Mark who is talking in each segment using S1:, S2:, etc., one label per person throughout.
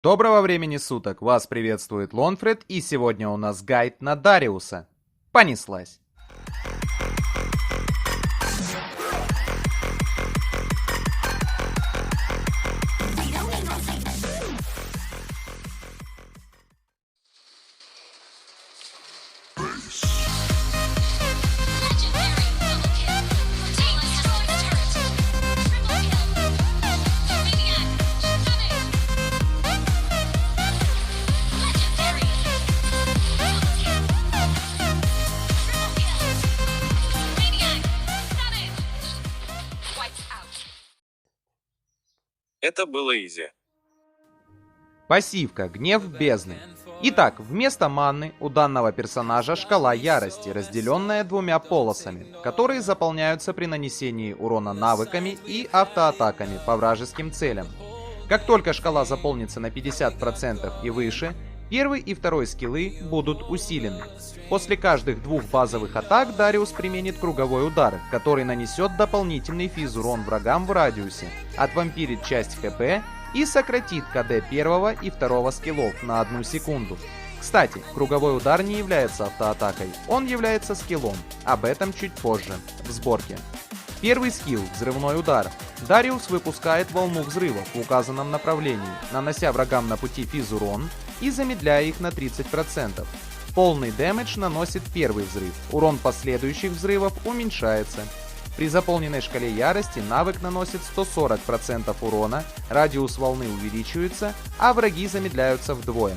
S1: Доброго времени суток! Вас приветствует Лонфред, и сегодня у нас гайд на Дариуса. Понеслась!
S2: Это было изи.
S1: Пассивка «Гнев бездны». Итак, вместо манны у данного персонажа шкала ярости, разделенная двумя полосами, которые заполняются при нанесении урона навыками и автоатаками по вражеским целям. Как только шкала заполнится на 50% и выше, первый и второй скиллы будут усилены. После каждых двух базовых атак Дариус применит круговой удар, который нанесет дополнительный физ-урон врагам в радиусе, отвампирит часть хп и сократит КД первого и второго скиллов на 1 секунду. Кстати, круговой удар не является автоатакой, он является скиллом, об этом чуть позже, в сборке. Первый скилл – взрывной удар. Дариус выпускает волну взрывов в указанном направлении, нанося врагам на пути физ-урон и замедляя их на 30%. Полный дэмэдж наносит первый взрыв, урон последующих взрывов уменьшается. При заполненной шкале ярости навык наносит 140% урона, радиус волны увеличивается, а враги замедляются вдвое.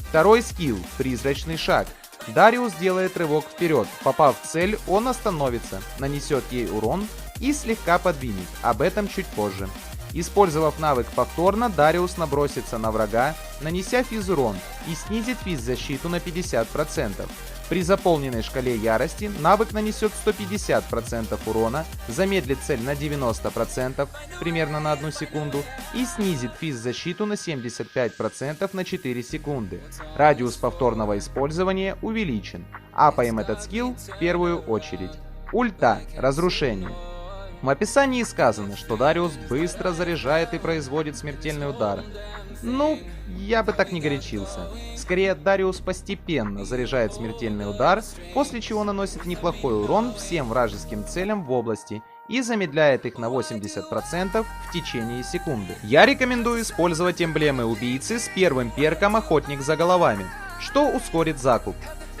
S1: Второй скилл – призрачный шаг. Дариус делает рывок вперед, попав в цель, он остановится, нанесет ей урон и слегка подвинет, об этом чуть позже. Использовав навык повторно, Дариус набросится на врага, нанеся физ-урон и снизит физ-защиту на 50%. При заполненной шкале ярости навык нанесет 150% урона, замедлит цель на 90%, примерно на 1 секунду, и снизит физ-защиту на 75% на 4 секунды. Радиус повторного использования увеличен. Апаем этот скилл в первую очередь. Ульта. Разрушение. В описании сказано, что Дариус быстро заряжает и производит смертельный удар. Ну, я бы так не горячился. Скорее, Дариус постепенно заряжает смертельный удар, после чего наносит неплохой урон всем вражеским целям в области и замедляет их на 80% в течение секунды. Я рекомендую использовать эмблемы убийцы с первым перком «Охотник за головами», что ускорит закуп.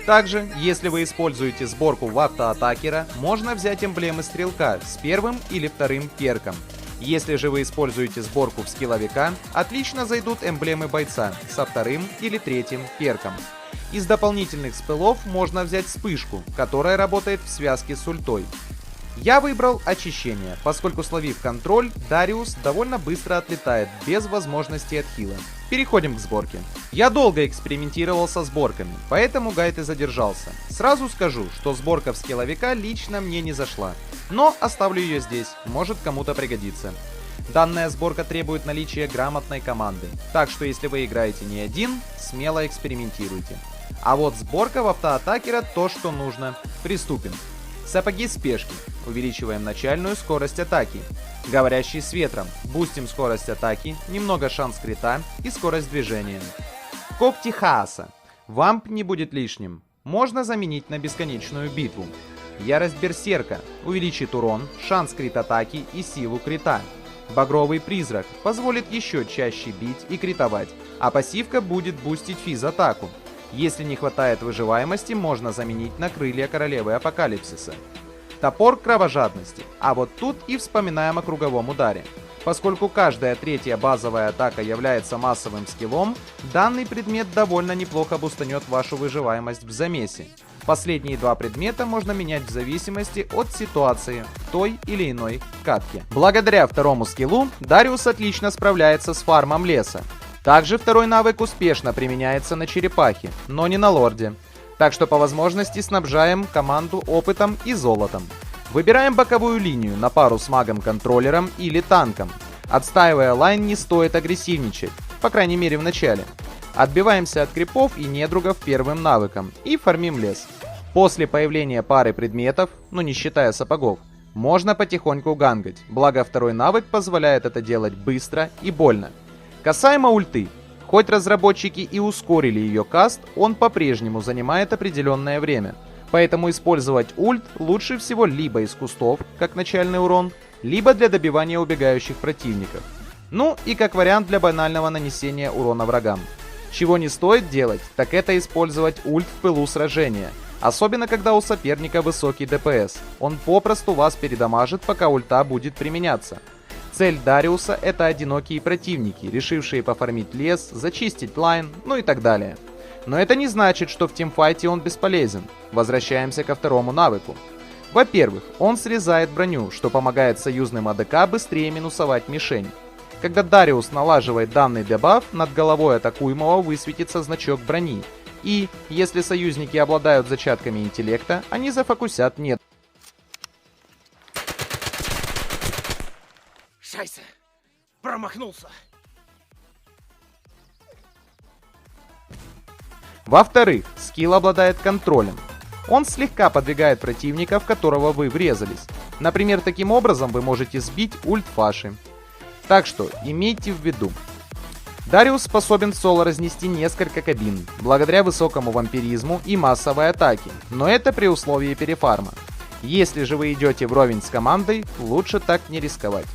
S1: Также, если вы используете сборку в автоатакера, можно взять эмблемы стрелка с первым или вторым перком. Если же вы используете сборку в скилловика, отлично зайдут эмблемы бойца со вторым или третьим перком. Из дополнительных спеллов можно взять вспышку, которая работает в связке с ультой. Я выбрал очищение, поскольку, словив контроль, Дариус довольно быстро отлетает без возможности отхила. Переходим к сборке. Я долго экспериментировал со сборками, поэтому гайд и задержался. Сразу скажу, что сборка в скилловика лично мне не зашла, но оставлю ее здесь, может кому-то пригодится. Данная сборка требует наличия грамотной команды, так что если вы играете не один, смело экспериментируйте. А вот сборка в автоатакера то, что нужно. Приступим. Сапоги спешки. Увеличиваем начальную скорость атаки. Говорящий с ветром. Бустим скорость атаки, немного шанс крита и скорость движения. Когти хаоса. Вамп не будет лишним. Можно заменить на бесконечную битву. Ярость берсерка. Увеличит урон, шанс крит атаки и силу крита. Багровый призрак. Позволит еще чаще бить и критовать. А пассивка будет бустить физ-атаку. Если не хватает выживаемости, можно заменить на крылья королевы апокалипсиса. Топор кровожадности. А вот тут и вспоминаем о круговом ударе. Поскольку каждая третья базовая атака является массовым скиллом, данный предмет довольно неплохо бустанет вашу выживаемость в замесе. Последние два предмета можно менять в зависимости от ситуации в той или иной катке. Благодаря второму скиллу Дариус отлично справляется с фармом леса. Также второй навык успешно применяется на черепахе, но не на лорде. Так что по возможности снабжаем команду опытом и золотом. Выбираем боковую линию на пару с магом-контроллером или танком. Отстаивая лайн, не стоит агрессивничать, по крайней мере в начале. Отбиваемся от крипов и недругов первым навыком и фармим лес. После появления пары предметов, ну не считая сапогов, можно потихоньку гангать, благо второй навык позволяет это делать быстро и больно. Касаемо ульты. Хоть разработчики и ускорили ее каст, он по-прежнему занимает определенное время. Поэтому использовать ульт лучше всего либо из кустов, как начальный урон, либо для добивания убегающих противников. Ну и как вариант для банального нанесения урона врагам. Чего не стоит делать, так это использовать ульт в пылу сражения. Особенно когда у соперника высокий ДПС. Он попросту вас передамажит, пока ульта будет применяться. Цель Дариуса — это одинокие противники, решившие пофармить лес, зачистить лайн, ну и так далее. Но это не значит, что в тимфайте он бесполезен. Возвращаемся ко второму навыку. Во-первых, он срезает броню, что помогает союзным АДК быстрее минусовать мишень. Когда Дариус налаживает данный дебаф, над головой атакуемого высветится значок брони. И, если союзники обладают зачатками интеллекта, они зафокусят нет.
S2: Шайсе, промахнулся.
S1: Во-вторых, скилл обладает контролем. Он слегка подвигает противника, в которого вы врезались. Например, таким образом вы можете сбить ульт Фаши. Так что имейте в виду. Дариус способен соло разнести несколько кабин, благодаря высокому вампиризму и массовой атаке, но это при условии перефарма. Если же вы идете вровень с командой, лучше так не рисковать.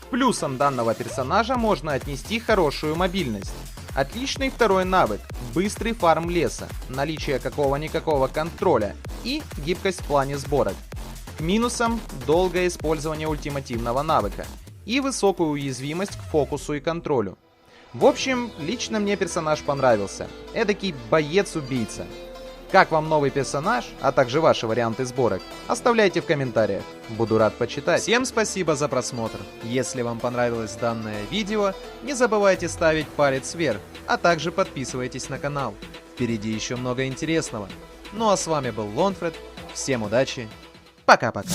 S1: К плюсам данного персонажа можно отнести хорошую мобильность. Отличный второй навык – быстрый фарм леса, наличие какого-никакого контроля и гибкость в плане сборок. К минусам – долгое использование ультимативного навыка и высокую уязвимость к фокусу и контролю. В общем, лично мне персонаж понравился. Эдакий боец-убийца. Как вам новый персонаж, а также ваши варианты сборок? Оставляйте в комментариях. Буду рад почитать.
S3: Всем спасибо за просмотр. Если вам понравилось данное видео, не забывайте ставить палец вверх, а также подписывайтесь на канал. Впереди еще много интересного. Ну а с вами был Лонфред. Всем удачи. Пока-пока.